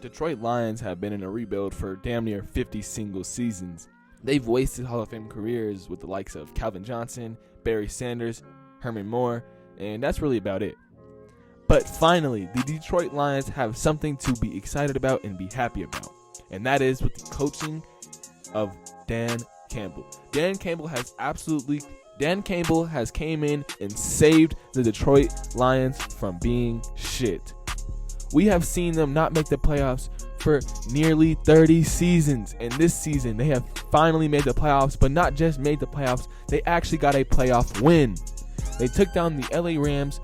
Detroit Lions have been in a rebuild for damn near 50 single seasons. They've wasted Hall of Fame careers with the likes of Calvin Johnson, Barry Sanders, Herman Moore, and that's really about it. But finally, the Detroit Lions have something to be excited about and be happy about, and that is with the coaching of Dan Campbell. Dan Campbell has came in and saved the Detroit Lions from being shit. We have seen them not make the playoffs for nearly 30 seasons, and this season they have finally made the playoffs, but not just made the playoffs, they actually got a playoff win. They took down the LA Rams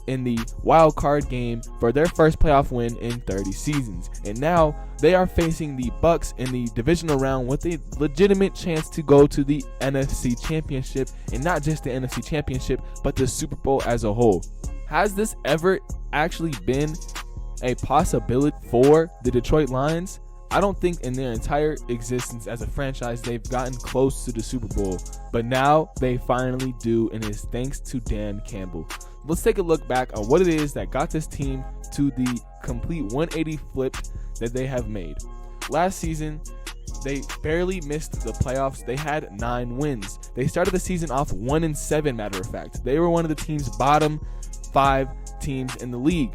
in the wild card game for their first playoff win in 30 seasons, and now they are facing the Bucs in the divisional round with a legitimate chance to go to the NFC Championship, and not just the NFC Championship, but the Super Bowl as a whole. Has this ever actually been a possibility for the Detroit Lions? I don't think in their entire existence as a franchise they've gotten close to the Super Bowl, but now they finally do, and it's thanks to Dan Campbell. Let's take a look back on what it is that got this team to the complete 180 flip that they have made. Last season, they barely missed the playoffs. They had 9 wins. They started the season off 1-7, matter of fact. They were one of the team's bottom 5 teams in the league.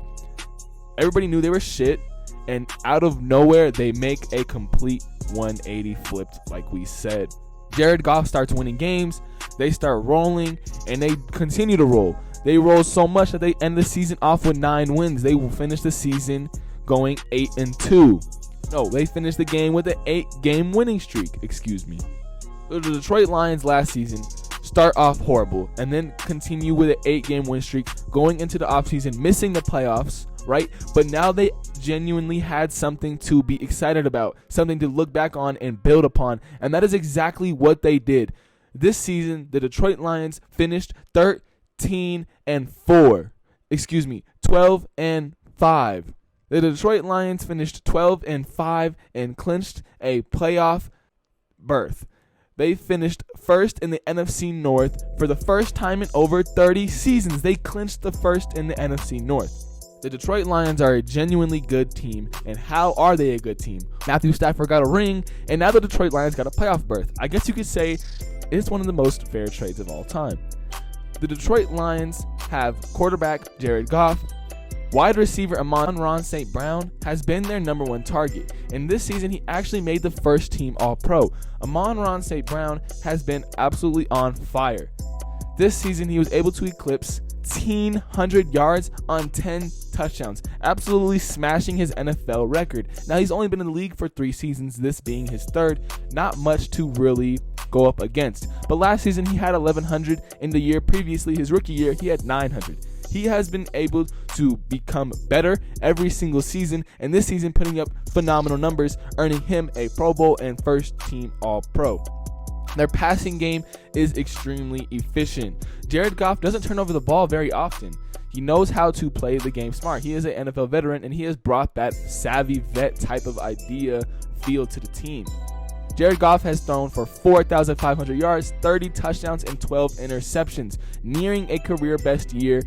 Everybody knew they were shit, and out of nowhere, they make a complete 180 flipped, like we said. Jared Goff starts winning games, they start rolling, and they continue to roll. They roll so much that they end the season off with 9 wins. They will finish the season going 8-2. No, they finished the game with an 8-game winning streak, The Detroit Lions last season start off horrible and then continue with an 8-game win streak going into the offseason, missing the playoffs, right? But now they genuinely had something to be excited about, something to look back on and build upon, and that is exactly what they did. This season, the Detroit Lions finished 12-5. The Detroit Lions finished 12-5 and clinched a playoff berth. They finished first in the NFC North for the first time in over 30 seasons. They clinched the first in the NFC North. The Detroit Lions are a genuinely good team, and how are they a good team? Matthew Stafford got a ring, and now the Detroit Lions got a playoff berth. I guess you could say it's one of the most fair trades of all time. The Detroit Lions have quarterback Jared Goff. Wide receiver Amon-Ra St. Brown has been their number 1 target, and this season he actually made the first team All-Pro. Amon-Ra St. Brown has been absolutely on fire. This season he was able to eclipse 1,500 yards on 10 touchdowns, absolutely smashing his NFL record. Now he's only been in the league for 3 seasons, this being his 3rd, not much to really go up against. But last season he had 1,100, in the year previously, his rookie year, he had 900. He has been able to become better every single season, and this season putting up phenomenal numbers, earning him a Pro Bowl and first team All-Pro. Their passing game is extremely efficient. Jared Goff doesn't turn over the ball very often. He knows how to play the game smart. He is an NFL veteran, and he has brought that savvy vet type of idea feel to the team. Jared Goff has thrown for 4,500 yards, 30 touchdowns, and 12 interceptions, nearing a career best year.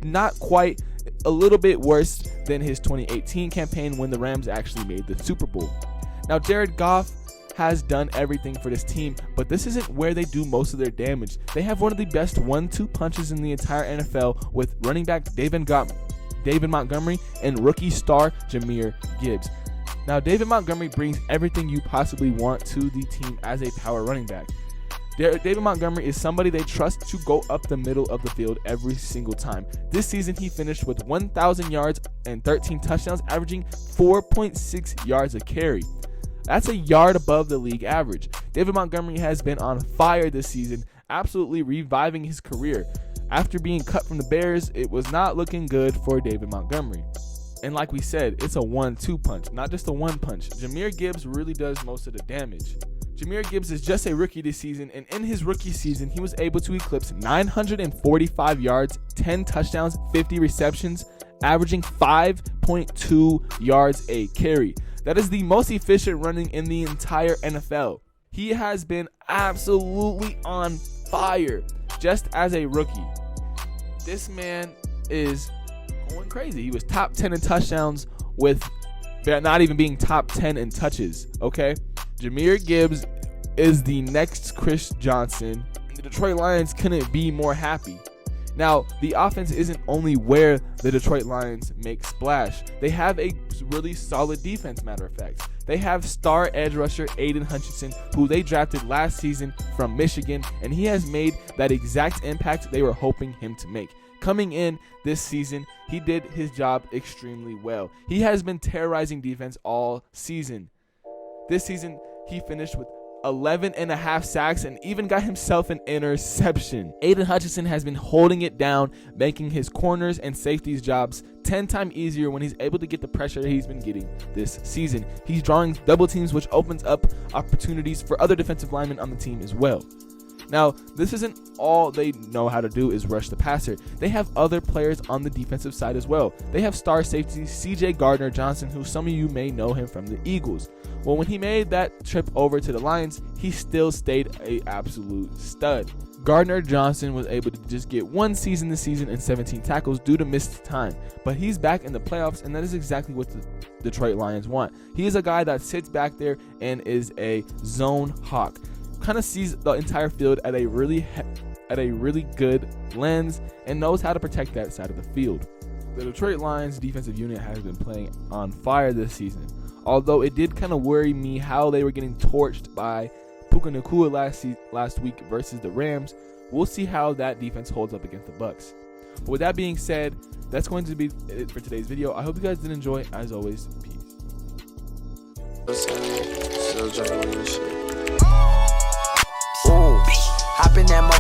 Not quite, a little bit worse than his 2018 campaign when the Rams actually made the Super Bowl. Now, Jared Goff has done everything for this team, but this isn't where they do most of their damage. They have one of the best 1-2 punches in the entire NFL with running back David Montgomery and rookie star Jahmyr Gibbs. Now, David Montgomery brings everything you possibly want to the team as a power running back. David Montgomery is somebody they trust to go up the middle of the field every single time. This season, he finished with 1,000 yards and 13 touchdowns, averaging 4.6 yards a carry. That's a yard above the league average. David Montgomery has been on fire this season, absolutely reviving his career. After being cut from the Bears, it was not looking good for David Montgomery. And like we said, it's a 1-2 punch, not just a 1 punch. Jahmyr Gibbs really does most of the damage. Jahmyr Gibbs is just a rookie this season, and in his rookie season, he was able to eclipse 945 yards, 10 touchdowns, 50 receptions, averaging 5.2 yards a carry. That is the most efficient running in the entire NFL. He has been absolutely on fire just as a rookie. This man is going crazy. He was top 10 in touchdowns with not even being top 10 in touches, okay? Jahmyr Gibbs is the next Chris Johnson. The Detroit Lions couldn't be more happy. Now, the offense isn't only where the Detroit Lions make splash. They have a really solid defense, matter of fact. They have star edge rusher Aiden Hunter, who they drafted last season from Michigan, and he has made that exact impact they were hoping him to make. Coming in this season, he did his job extremely well. He has been terrorizing defense all season. This season, he finished with 11.5 sacks and even got himself an interception. Aiden Hutchinson has been holding it down, making his corners and safeties jobs 10 times easier when he's able to get the pressure he's been getting this season. He's drawing double teams, which opens up opportunities for other defensive linemen on the team as well. Now, this isn't all they know how to do is rush the passer. They have other players on the defensive side as well. They have star safety CJ Gardner Johnson, who some of you may know him from the Eagles. Well, when he made that trip over to the Lions, he still stayed an absolute stud. Gardner Johnson was able to just get one season this season and 17 tackles due to missed time. But he's back in the playoffs, and that is exactly what the Detroit Lions want. He is a guy that sits back there and is a zone hawk. Kind of sees the entire field at a really good lens and knows how to protect that side of the field. The Detroit Lions defensive unit has been playing on fire this season, although it did kind of worry me how they were getting torched by Puka Nacua last week versus the Rams. We'll see how that defense holds up against the Bucs. But with that being said, that's going to be it for today's video. I hope you guys did enjoy. As always, peace. Hop in that